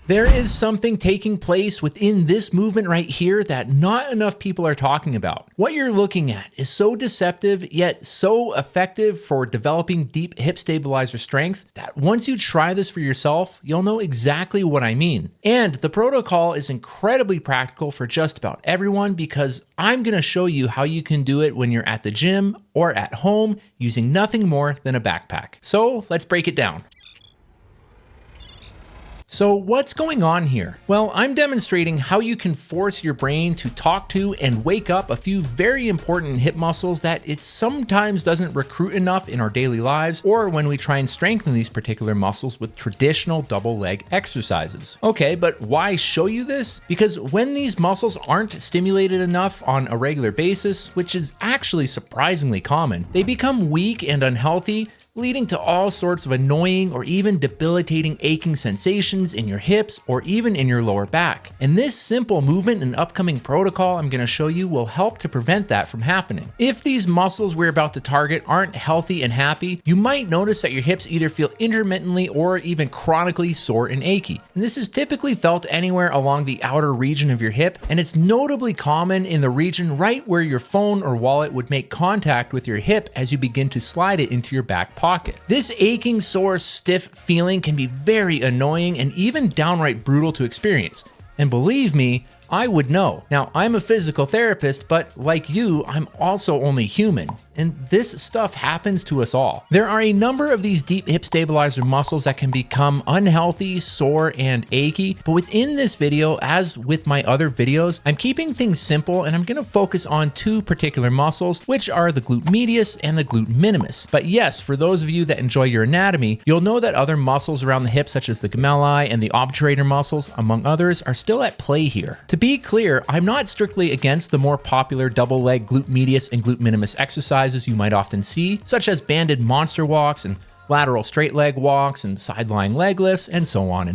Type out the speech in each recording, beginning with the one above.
There is something taking place within this movement right here that not enough people are talking about. What you're looking at is so deceptive yet so effective for developing deep hip stabilizer strength that once you try this for yourself, you'll know exactly what I mean. And the protocol is incredibly practical for just about everyone because I'm going to show you how you can do it when you're at the gym or at home using nothing more than a backpack. So let's break it down. So what's going on here? Well, I'm demonstrating how you can force your brain to talk to and wake up a few very important hip muscles that it sometimes doesn't recruit enough in our daily lives or when we try and strengthen these particular muscles with traditional double leg exercises. Okay, but why show you this? Because when these muscles aren't stimulated enough on a regular basis, which is actually surprisingly common, they become weak and unhealthy, leading to all sorts of annoying or even debilitating aching sensations in your hips or even in your lower back. And this simple movement and upcoming protocol I'm going to show you will help to prevent that from happening. If these muscles we're about to target aren't healthy and happy, you might notice that your hips either feel intermittently or even chronically sore and achy. And this is typically felt anywhere along the outer region of your hip, and it's notably common in the region right where your phone or wallet would make contact with your hip as you begin to slide it into your back pocket. This aching, sore, stiff feeling can be very annoying and even downright brutal to experience. And believe me, I would know. Now, I'm a physical therapist, but like you, I'm also only human. And this stuff happens to us all. There are a number of these deep hip stabilizer muscles that can become unhealthy, sore, and achy. But within this video, as with my other videos, I'm keeping things simple and I'm gonna focus on two particular muscles, which are the glute medius and the glute minimus. But yes, for those of you that enjoy your anatomy, you'll know that other muscles around the hip, such as the gemelli and the obturator muscles, among others, are still at play here. To be clear, I'm not strictly against the more popular double leg glute medius and glute minimus exercises you might often see, such as banded monster walks and lateral straight leg walks and side-lying leg lifts, and so on,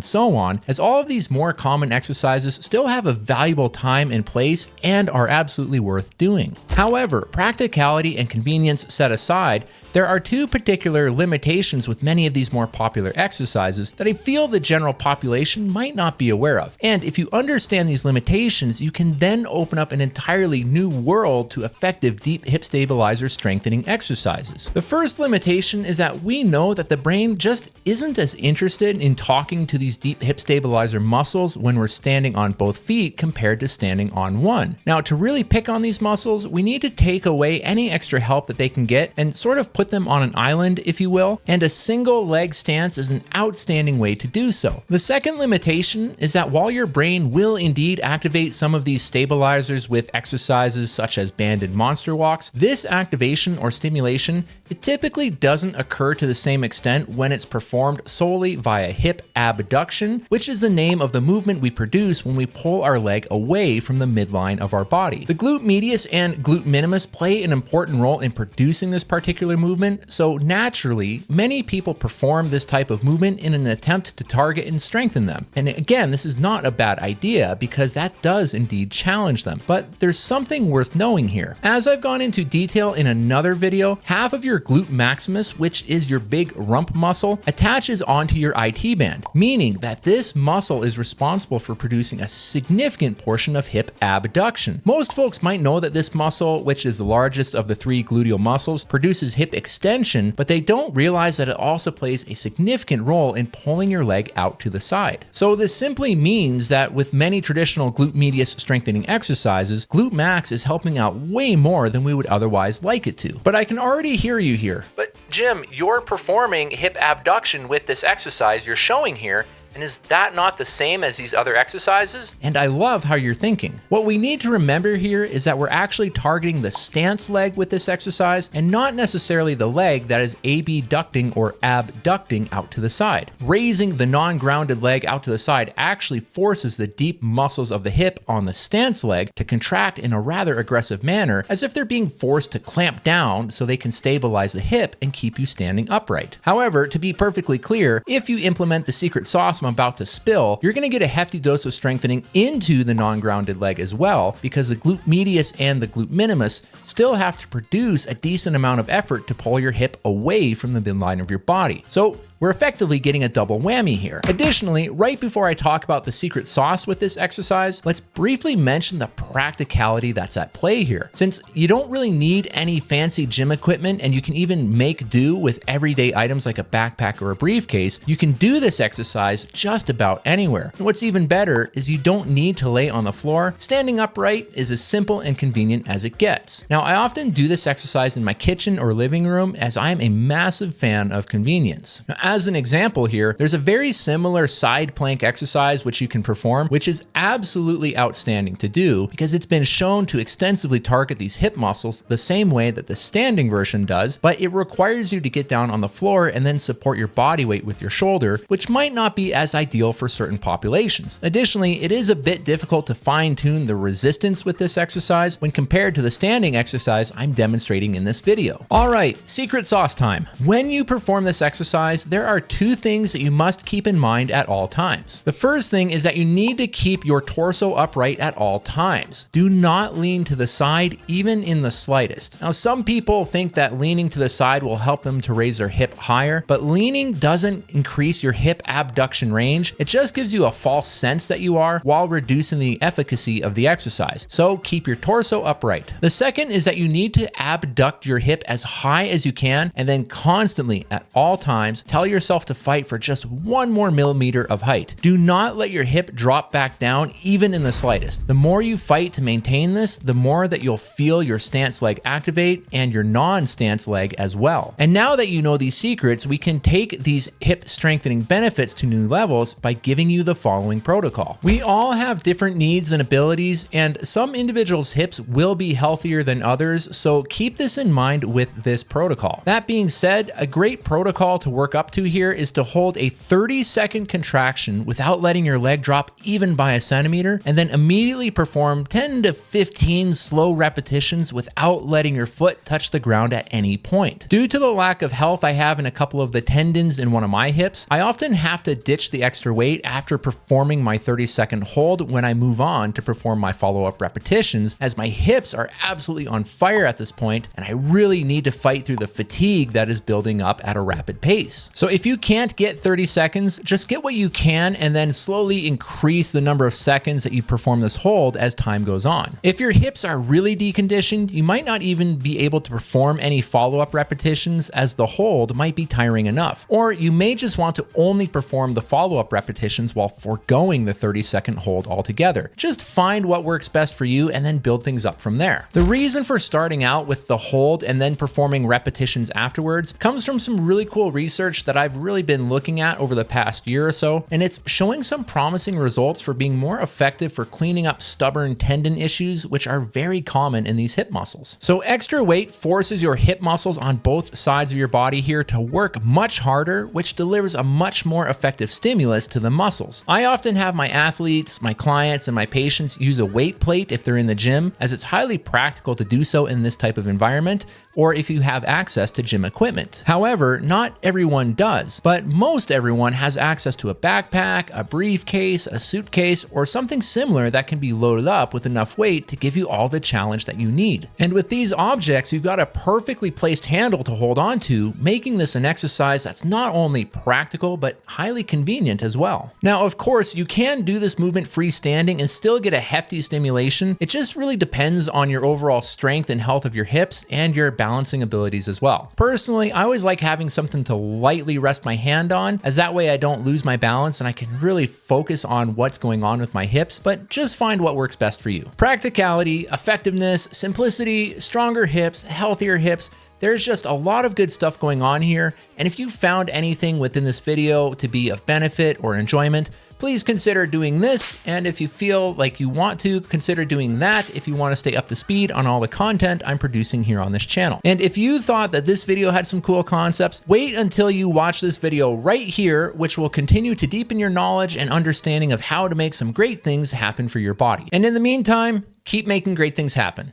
as all of these more common exercises still have a valuable time and place and are absolutely worth doing. However, practicality and convenience set aside, there are two particular limitations with many of these more popular exercises that I feel the general population might not be aware of. And if you understand these limitations, you can then open up an entirely new world to effective deep hip stabilizer strengthening exercises. The first limitation is that we know that the brain just isn't as interested in talking to these deep hip stabilizer muscles when we're standing on both feet compared to standing on one. Now, to really pick on these muscles, we need to take away any extra help that they can get and sort of put them on an island, if you will, and a single leg stance is an outstanding way to do so. The second limitation is that while your brain will indeed activate some of these stabilizers with exercises such as banded monster walks, this activation or stimulation, it typically doesn't occur to the same extent when it's performed solely via hip abduction, which is the name of the movement we produce when we pull our leg away from the midline of our body. The glute medius and glute minimus play an important role in producing this particular movement, so naturally, many people perform this type of movement in an attempt to target and strengthen them. And again, this is not a bad idea because that does indeed challenge them, but there's something worth knowing here. As I've gone into detail in another video, half of your glute maximus, which is your big rump muscle, attaches onto your IT band, meaning that this muscle is responsible for producing a significant portion of hip abduction. Most folks might know that this muscle, which is the largest of the three gluteal muscles, produces hip extension, but they don't realize that it also plays a significant role in pulling your leg out to the side. So this simply means that with many traditional glute medius strengthening exercises, glute max is helping out way more than we would otherwise like it to. But I can already hear you here. But Jim, you're performing hip abduction with this exercise you're showing here, and is that not the same as these other exercises? And I love how you're thinking. What we need to remember here is that we're actually targeting the stance leg with this exercise and not necessarily the leg that is abducting or abducting out to the side. Raising the non-grounded leg out to the side actually forces the deep muscles of the hip on the stance leg to contract in a rather aggressive manner, as if they're being forced to clamp down so they can stabilize the hip and keep you standing upright. However, to be perfectly clear, if you implement the secret sauce I'm about to spill, you're going to get a hefty dose of strengthening into the non-grounded leg as well, because the glute medius and the glute minimus still have to produce a decent amount of effort to pull your hip away from the midline of your body. So We're effectively getting a double whammy here. Additionally, right before I talk about the secret sauce with this exercise, let's briefly mention the practicality that's at play here. Since you don't really need any fancy gym equipment and you can even make do with everyday items like a backpack or a briefcase, you can do this exercise just about anywhere. And what's even better is you don't need to lay on the floor. Standing upright is as simple and convenient as it gets. Now, I often do this exercise in my kitchen or living room as I am a massive fan of convenience. Now, as an example here, there's a very similar side plank exercise which you can perform, which is absolutely outstanding to do because it's been shown to extensively target these hip muscles the same way that the standing version does, but it requires you to get down on the floor and then support your body weight with your shoulder, which might not be as ideal for certain populations. Additionally, it is a bit difficult to fine-tune the resistance with this exercise when compared to the standing exercise I'm demonstrating in this video. All right, secret sauce time. When you perform this exercise, there are two things that you must keep in mind at all times. The first thing is that you need to keep your torso upright at all times. Do not lean to the side, even in the slightest. Now, some people think that leaning to the side will help them to raise their hip higher, but leaning doesn't increase your hip abduction range. It just gives you a false sense that you are while reducing the efficacy of the exercise. So keep your torso upright. The second is that you need to abduct your hip as high as you can and then constantly at all times tell yourself to fight for just 1 more millimeter of height. Do not let your hip drop back down even in the slightest. The more you fight to maintain this, the more that you'll feel your stance leg activate and your non-stance leg as well. And now that you know these secrets, we can take these hip strengthening benefits to new levels by giving you the following protocol. We all have different needs and abilities, and some individuals' hips will be healthier than others, so keep this in mind with this protocol. That being said, a great protocol to work up to here is to hold a 30-second contraction without letting your leg drop even by a centimeter, and then immediately perform 10 to 15 slow repetitions without letting your foot touch the ground at any point. Due to the lack of health I have in a couple of the tendons in one of my hips, I often have to ditch the extra weight after performing my 30-second hold when I move on to perform my follow-up repetitions, as my hips are absolutely on fire at this point and I really need to fight through the fatigue that is building up at a rapid pace. So if you can't get 30 seconds, just get what you can and then slowly increase the number of seconds that you perform this hold as time goes on. If your hips are really deconditioned, you might not even be able to perform any follow-up repetitions as the hold might be tiring enough. Or you may just want to only perform the follow-up repetitions while foregoing the 30-second hold altogether. Just find what works best for you and then build things up from there. The reason for starting out with the hold and then performing repetitions afterwards comes from some really cool research that I've really been looking at over the past year or so, and it's showing some promising results for being more effective for cleaning up stubborn tendon issues, which are very common in these hip muscles. So extra weight forces your hip muscles on both sides of your body here to work much harder, which delivers a much more effective stimulus to the muscles. I often have my athletes, my clients, and my patients use a weight plate if they're in the gym, as it's highly practical to do so in this type of environment, or if you have access to gym equipment. However, not everyone does, but most everyone has access to a backpack, a briefcase, a suitcase, or something similar that can be loaded up with enough weight to give you all the challenge that you need. And with these objects, you've got a perfectly placed handle to hold on to, making this an exercise that's not only practical, but highly convenient as well. Now, of course, you can do this movement freestanding and still get a hefty stimulation. It just really depends on your overall strength and health of your hips and your balancing abilities as well. Personally, I always like having something to lightly rest my hand on, as that way I don't lose my balance and I can really focus on what's going on with my hips, but just find what works best for you. Practicality, effectiveness, simplicity, stronger hips, healthier hips. There's just a lot of good stuff going on here, and if you found anything within this video to be of benefit or enjoyment, please consider doing this, and if you feel like you want to, consider doing that if you want to stay up to speed on all the content I'm producing here on this channel. And if you thought that this video had some cool concepts, wait until you watch this video right here, which will continue to deepen your knowledge and understanding of how to make some great things happen for your body. And in the meantime, keep making great things happen.